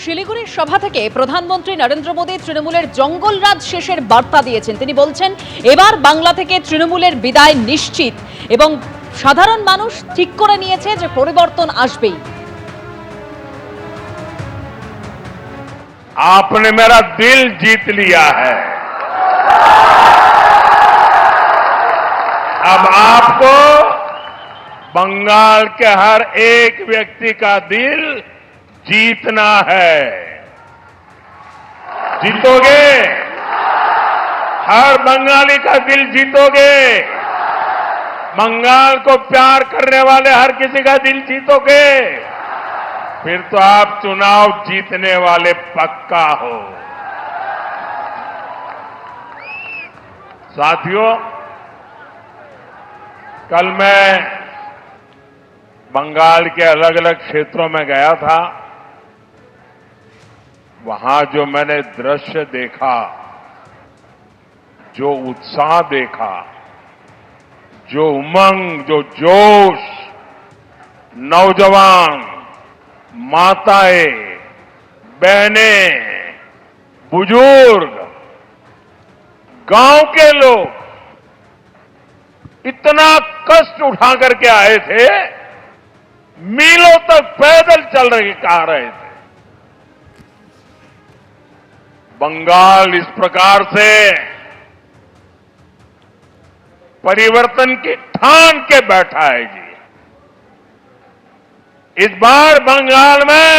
শিলিগুড়ির সভা থেকে প্রধানমন্ত্রী নরেন্দ্র মোদী তৃণমূলের জঙ্গলরাজ শেষের বার্তা দিয়েছেন। তিনি বলছেন, এবার বাংলা থেকে তৃণমূলের বিদায় নিশ্চিত এবং সাধারণ মানুষ ঠিক করে নিয়েছে যে পরিবর্তন আসবেই। आपने मेरा दिल जीत लिया है। अब आपको बंगाल के हर एक व्यक्ति का दिल जीतना है। जीतोगे? हर बंगाली का दिल जीतोगे? बंगाल को प्यार करने वाले हर किसी का दिल जीतोगे? फिर तो आप चुनाव जीतने वाले पक्का हो। साथियों, कल मैं बंगाल के अलग अलग क्षेत्रों में गया था। वहां जो मैंने दृश्य देखा, जो उत्साह देखा, जो उमंग, जो जोश, नौजवान, माताएं, बहनें, बुजुर्ग, गांव के लोग इतना कष्ट उठा करके आए थे, मीलों तक पैदल चल रहे आ रहे थे। बंगाल इस प्रकार से परिवर्तन की ठान के बैठा है जी। इस बार बंगाल में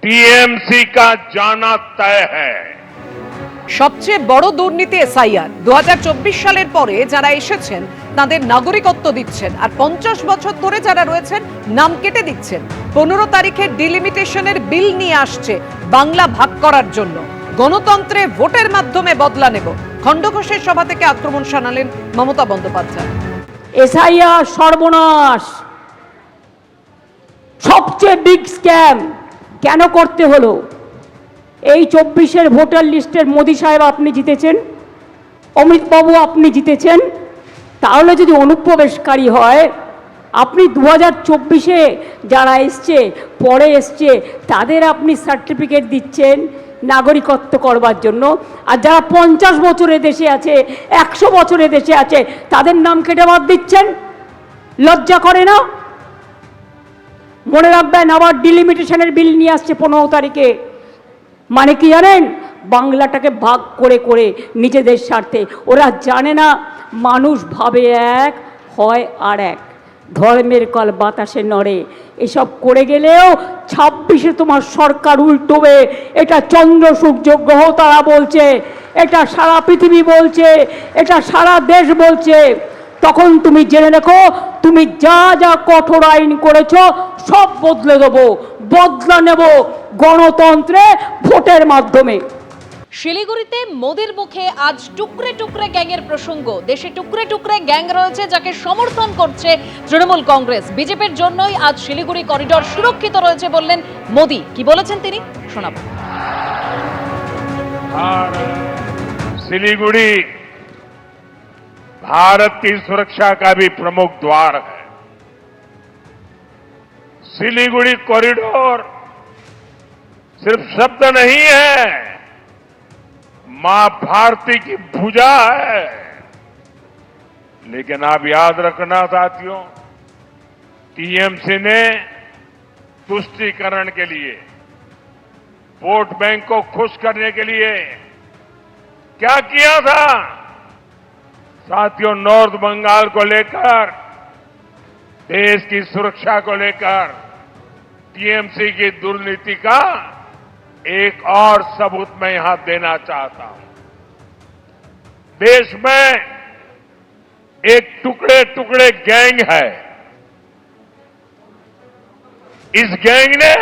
टीएमसी का जाना तय है। সবচেয়ে বড় দুর্নীতি এসআইআর। 2024 সালের পরে যারা এসেছেন তাদের নাগরিকত্ব দিচ্ছেন, আর 50 বছর ধরে যারা রয়েছেন নাম কেটে দিচ্ছেন। 15 তারিখে ডিলিমিটেশনের বিল নিয়ে আসছে বাংলা ভাগ করার জন্য। গণতন্ত্রে ভোটের মাধ্যমে বদলা নেব, খণ্ডঘোষের সভা থেকে আক্রমণ শানালেন মমতা বন্দ্যোপাধ্যায়। এসআইআর সর্বনাশ, সবচেয়ে বিগ স্ক্যাম। কেন করতে হলো? এই 24-এর ভোটার লিস্টের মোদি সাহেব আপনি জিতেছেন, অমিত বাবু আপনি জিতেছেন। তাহলে যদি অনুপ্রবেশকারী হয়, আপনি 2024-এ যারা এসছে, পরে এসছে, তাদের আপনি সার্টিফিকেট দিচ্ছেন নাগরিকত্ব করবার জন্য, আর যারা 50 বছরে দেশে আছে, 100 বছরে দেশে আছে, তাদের নাম কেটে বাদ দিচ্ছেন। লজ্জা করে না? মনে রাখবেন, আবার ডিলিমিটেশনের বিল নিয়ে আসছে 15 তারিখে। মানে কি জানেন? বাংলাটাকে ভাগ করে করে নিজেদের স্বার্থে। ওরা জানে না মানুষ ভাবে এক, হয় আর এক। ধর্মের কল বাতাসে নড়ে। এসব করে গেলেও 26-এ তোমার সরকার উল্টোবে। এটা চন্দ্র সূর্য গ্রহ তারা বলছে, এটা সারা পৃথিবী বলছে, এটা সারা দেশ বলছে। তখন তুমি জেনে রেখো, তুমি যা যা কঠোর আইন করেছো সব বদলে দেবো, বদলা নেব গণতন্ত্রে ভোটের মাধ্যমে। শিলিগুড়িতে মোদির মুখে আজ টুকরে টুকরে গ্যাংয়ের প্রসঙ্গ। দেশে টুকরে টুকরে গ্যাং রয়েছে যাকে সমর্থন করছে তৃণমূল কংগ্রেস। বিজেপির জন্যই আজ শিলিগুড়ি করিডোর সুরক্ষিত রয়েছে বললেন মোদি। কি বলেছেন তিনি, শোনাবো। सिलीगुड़ी भारत की सुरक्षा का भी प्रमुख द्वार है। सिलीगुड़ी कॉरिडोर सिर्फ शब्द नहीं है, मां भारती की भुजा है। लेकिन आप याद रखना साथियों, टीएमसी ने तुष्टीकरण के लिए, वोट बैंक को खुश करने के लिए क्या किया था? साथियों, नॉर्थ बंगाल को लेकर, देश की सुरक्षा को लेकर टीएमसी की दुर्नीति का एक और सबूत मैं यहां देना चाहता हूं। देश में एक टुकड़े टुकड़े गैंग है। इस गैंग ने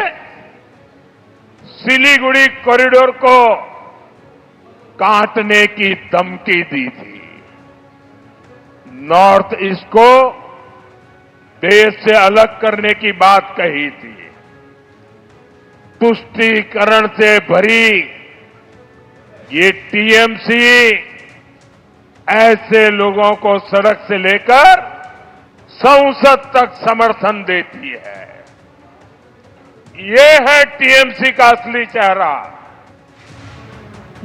सिलीगुड़ी कॉरिडोर को काटने की धमकी दी थी। नॉर्थ ईस्ट को देश से अलग करने की बात कही थी। तुष्टीकरण से भरी ये टीएमसी ऐसे लोगों को सड़क से लेकर संसद तक समर्थन देती है। ये है टीएमसी का असली चेहरा।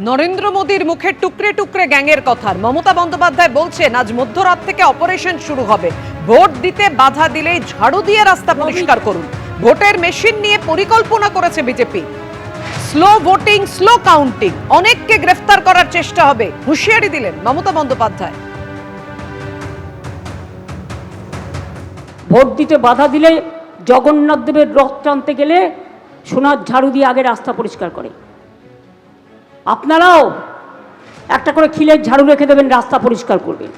নরেন্দ্র মোদীর মুখে টুকরে টুকরে গ্যাংয়ের কথা। মমতা বন্দ্যোপাধ্যায় বলছেন আজ মধ্যরাত থেকে অপারেশন শুরু হবে। ভোট দিতে বাধা দিলেই ঝাড়ু দিয়ে রাস্তা পরিষ্কার করুন। ভোটের মেশিন নিয়ে পরিকল্পনা করেছে BJP. Slow voting, slow counting, অনেককে গ্রেফতার করার চেষ্টা হবে, হুঁশিয়ারি দিলেন মমতা বন্দ্যোপাধ্যায়। ভোট দিতে বাধা দিলে জগন্নাথ দেবের রথ টানতে গেলে সোনার ঝাড়ু দিয়ে আগে রাস্তা পরিষ্কার করে। আপনারাও একটা করে খিলের ঝাড়ু রেখে দেবেন, রাস্তা পরিষ্কার করবেন।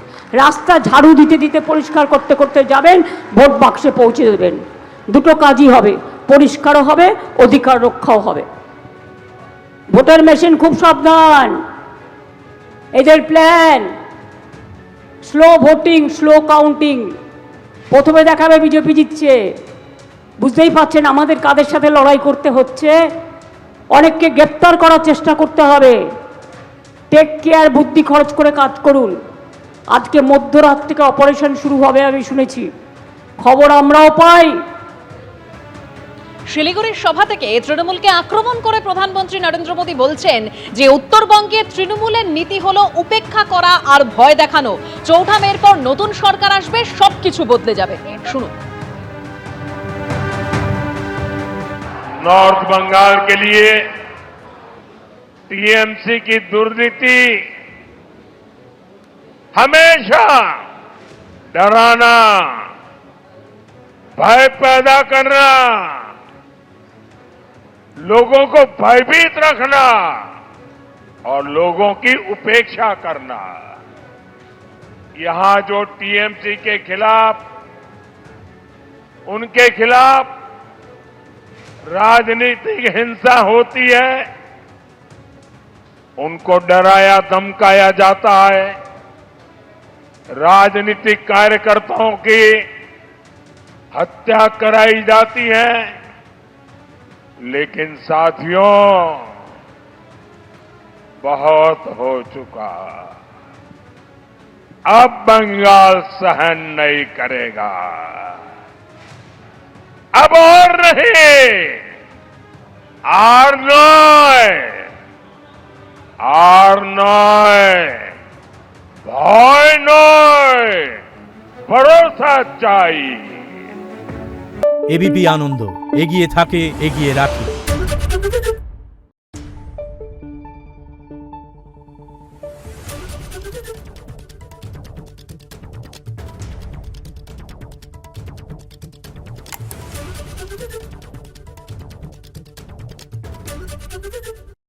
রাস্তা ঝাড়ু দিতে দিতে পরিষ্কার করতে করতে যাবেন, ভোট বাক্সে পৌঁছে দেবেন। দুটো কাজই হবে, পরিষ্কারও হবে, অধিকার রক্ষাও হবে। ভোটার মেশিন খুব সাবধান, এদের plan slow voting, slow counting. প্রথমে দেখাবে বিজেপি জিতছে, বুঝতেই পারছেন আমাদের কাদের সাথে লড়াই করতে হচ্ছে। অনেককে গ্রেপ্তার করার চেষ্টা করতে হবে। টেক কেয়ার, বুদ্ধি খরচ করে কাজ করুন। আজকে মধ্যরাত থেকে অপারেশন শুরু হবে আমি শুনেছি, খবর আমরাও পাই। শিলিগুড়ির সভা থেকে তৃণমূলকে আক্রমণ করে প্রধানমন্ত্রী নরেন্দ্র মোদী বলছেন যে উত্তরবঙ্গে তৃণমূলের নীতি হলো উপেক্ষা করা আর ভয় দেখানো। ৪ঠা মের পর নতুন সরকার আসবে, সবকিছু বদলে যাবে। শুনুন। नॉर्थ बंगाल के लिए टीएमसी की दुर्नीति हमेशा डराना, भय पैदा करना, लोगों को भयभीत रखना और लोगों की उपेक्षा करना। यहां जो टीएमसी के खिलाफ, उनके खिलाफ राजनीतिक हिंसा होती है, उनको डराया धमकाया जाता है, राजनीतिक कार्यकर्ताओं की हत्या कराई जाती है। लेकिन साथियों, बहुत हो चुका। अब बंगाल सहन नहीं करेगा। अब और नहीं, আর নয়, ভয় নয়, ভরসা চাই। এবিপি আনন্দ, এগিয়ে থাকে, এগিয়ে রাখে।